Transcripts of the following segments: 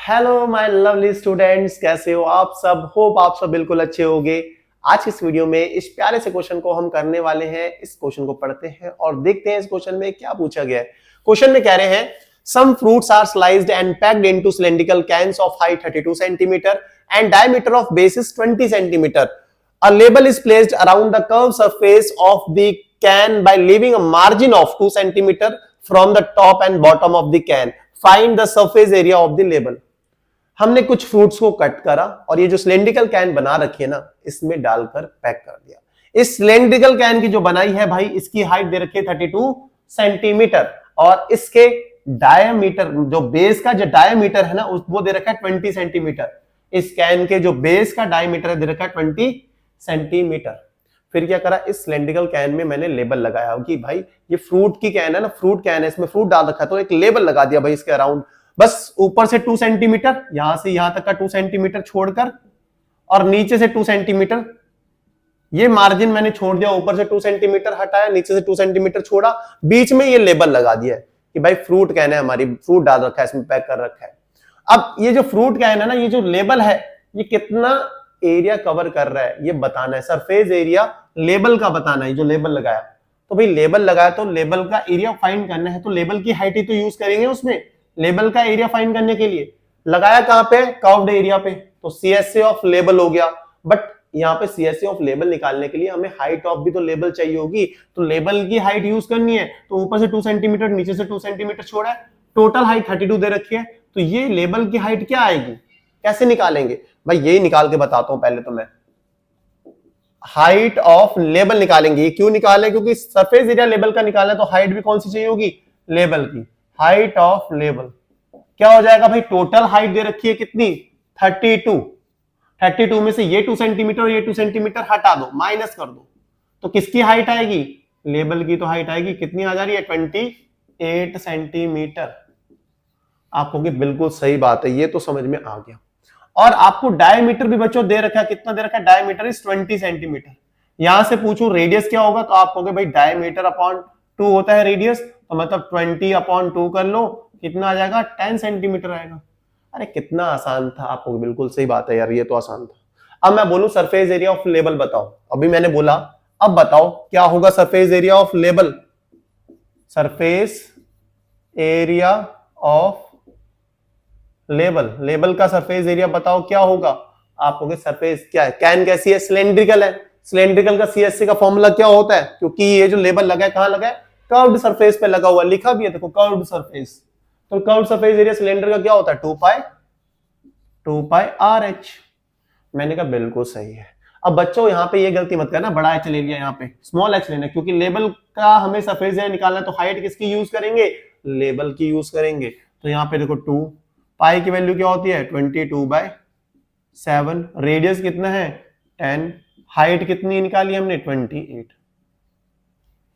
Hello my lovely students, कैसे हो आप सब। होप आप सब बिल्कुल अच्छे होंगे। आज की इस वीडियो में इस प्यारे से क्वेश्चन को हम करने वाले हैं। इस क्वेश्चन को पढ़ते हैं और देखते हैं इस क्वेश्चन में क्या पूछा गया है। क्वेश्चन में कह रहे हैं some fruits are sliced and packed into cylindrical cans of height 32 centimetre and diameter of base is 20 centimetre. A label is placed around the curved surface of the can by leaving a margin of 2 centimeter from the top and bottom of the can. Find the surface area of the label. हमने कुछ fruits को cut करा और ये जो cylindrical can बना रखी है ना, इसमें डालकर पैक कर दिया। इस सिलेंड्रिकल कैन की जो बनाई है भाई, इसकी हाइट दे रखी है 32 सेंटीमीटर और इसके डायमीटर, जो बेस का जो डायमीटर है ना, वो दे रखा है 20 सेंटीमीटर। इस कैन के जो बेस का डायमीटर दे रखा है 20 सेंटीमीटर। फिर क्या करा, इस सिलेंड्रिकल कैन में मैंने लेबल लगाया कि भाई ये फ्रूट की कैन है ना, फ्रूट कैन है, इसमें फ्रूट डाल रखा है, तो एक लेबल लगा दिया भाई इसके अराउंड। बस ऊपर से 2 सेंटीमीटर, यहां से यहां तक का 2 सेंटीमीटर छोड़कर और नीचे से 2 सेंटीमीटर, ये मार्जिन मैंने छोड़ दिया। ऊपर से 2 सेंटीमीटर हटाया, नीचे से 2 सेंटीमीटर छोड़ा, बीच में ये लेबल लगा दिया कि भाई फ्रूट कैन है हमारी, फ्रूट डाल रखा है, इसमें पैक कर रखा है। अब ये जो फ्रूट कैन है ना, ये जो लेबल है, ये कितना एरिया कवर कर रहा है ये बताना है। सरफेस एरिया लेबल का बताना है। जो लेबल लगाया, तो भाई लेबल लगाया तो लेबल का एरिया फाइंड करना है, तो लेबल की हाइट ही तो यूज करेंगे उसमें। लेबल का एरिया फाइंड करने के लिए लगाया कहां पे, कर्व्ड एरिया पे, तो सीएसए ऑफ लेबल हो गया। बट यहाँ पे सीएसए ऑफ लेबल निकालने के लिए हमें हाइट ऑफ भी तो लेबल चाहिए होगी, तो लेबल की हाइट यूज करनी है। तो ऊपर से 2 सेंटीमीटर, नीचे से 2 सेंटीमीटर छोड़ा है, टोटल हाइट 32 दे रखी है। तो ये लेबल की हाइट क्या आएगी, कैसे निकालेंगे भाई, यही निकाल के बताता हूं। पहले तो मैं हाइट ऑफ लेबल निकालेंगे। ये क्यों निकाले, क्योंकि सरफेस एरिया लेबल का निकालना है, तो हाइट भी कौन सी चाहिए होगी, लेबल की। हाइट ऑफ लेबल क्या हो जाएगा भाई, टोटल हाइट दे रखी है कितनी, 32। 32 में से ये 2 सेंटीमीटर और ये 2 सेंटीमीटर हटा दो, माइनस कर दो, तो किसकी हाइट आएगी, लेबल की। तो हाइट आएगी कितनी आ जा रही है, 28 सेंटीमीटर। आप कहोगे बिल्कुल सही बात है, ये तो समझ में आ गया। और आपको डायमीटर भी बच्चों दे रखा है, कितना दे रखा है, डायमीटर इज 20 सेंटीमीटर। यहां से पूछूं रेडियस क्या होगा, तो आप कहोगे भाई डायमीटर अपॉन 2 होता है रेडियस, तो मतलब 20 अपॉन 2 कर लो, कितना आ जाएगा, 10 सेंटीमीटर आएगा। अरे कितना आसान था, आपको बिल्कुल सही बात है यार, ये तो आसान था। अब मैं बोलूं सरफेस एरिया ऑफ लेबल बताओ, अभी मैंने बोला, अब बताओ क्या होगा surface area of label. Surface area of label, label का सरफेस एरिया बताओ क्या होगा। आप कहोगे सरफेस क्या है, कैन कैसी है, सिलेंड्रिकल है, सिलेंड्रिकल का सीएससी का फॉर्मूला क्या होता है, क्योंकि ये जो लेबल लगा है कहां लगा है, कर्व्ड सरफेस पे लगा हुआ, लिखा भी है देखो, कर्व्ड सरफेस। तो कर्व्ड सरफेस एरिया सिलेंडर का क्या होता है, 2 पाई RH। मैंने कहा बिल्कुल सही है। अब बच्चों यहाँ पे ये गलती मत करना, बड़ा एच ले लिया, यहाँ पे स्मॉल एच लेना, क्योंकि लेबल का हमें सरफेस एरिया निकालना है, तो हाइट किसकी यूज करेंगे, लेबल की यूज करेंगे। तो यहाँ पे देखो 2 पाई की वैल्यू क्या होती है, 22/7। रेडियस कितना है, 10। हाइट कितनी निकाली हमने, 28।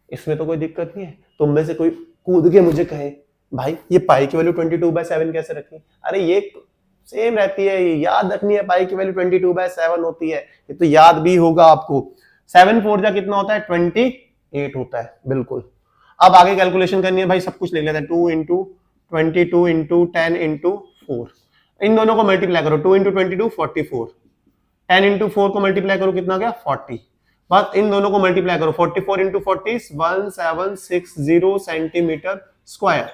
इसमें तो कोई दिक्कत नहीं है। तुम में से कोई कूद के मुझे कहे भाई ये पाई की वैल्यू 22/7 कैसे रखी, अरे ये सेम रहती है, याद रखनी है, पाई की वैल्यू 22/7 होती है, ये तो याद भी होगा आपको। 7 4 जा कितना होता है, 28 होता है, बिल्कुल। अब आगे कैलकुलेशन करनी है भाई, सब कुछ लिख लेते हैं, 2 इंटू 22 इंटू 10 इंटू 4, इन दोनों को मल्टीप्लाई करो, 2 इंटू 22 44, 10 इंटू 4 को मल्टीप्लाई करो, कितना गया 40। बस इन दोनों को मल्टीप्लाई करो, 44 इंटू 40 1760 सेंटीमीटर स्क्वायर।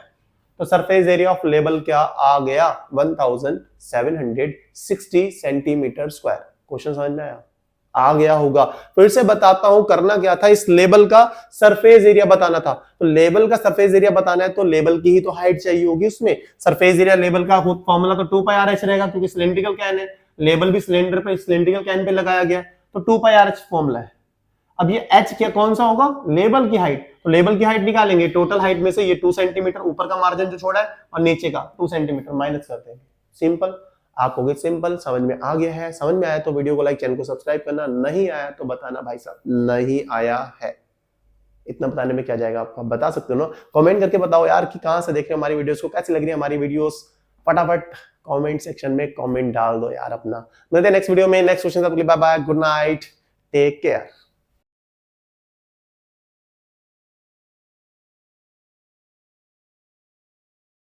तो सरफेस एरिया ऑफ लेबल क्या आ गया, 1760 सेंटीमीटर स्क्वायर। क्वेश्चन समझ में आया, आ गया होगा। फिर से बताता हूं, करना क्या था, इस लेबल का सरफेस एरिया बताना था। तो लेबल का सरफेस एरिया बताना है, तो लेबल की ही तो हाइट चाहिए होगी उसमें। सरफेस एरिया लेबल का खुद फॉर्मूला तो 2 पाई RH रहेगा, क्योंकि सिलेंड्रिकल कैन है, लेबल भी सिलेंडर पे, सिलेंड्रिकल कैन पे लगाया गया, तो 2 पाई RH फॉर्मूला है। अब ये H क्या कौन सा होगा, लेबल की हाइट। तो लेबल की हाइट निकालेंगे, टोटल हाइट में से ये 2 सेंटीमीटर ऊपर का मार्जिन जो छोड़ा है और नीचे का 2 सेंटीमीटर माइनस करते हैं, सिंपल। आप कहोगे सिंपल, समझ में आ गया है। समझ में आया तो वीडियो को लाइक, चैनल को सब्सक्राइब करना, नहीं आया तो बताना भाई साहब नहीं आया है। इतना बताने में क्या जाएगा आपका, बता सकते हो ना, कमेंट करके बताओ यार कि कहां से देख रहे हो हमारी वीडियोस को, कैसी लग रही है हमारी वीडियोस। फटाफट कमेंट सेक्शन में कमेंट डाल दो यार अपना। मिलते हैं नेक्स्ट वीडियो में next question. Bye bye, good night, take care.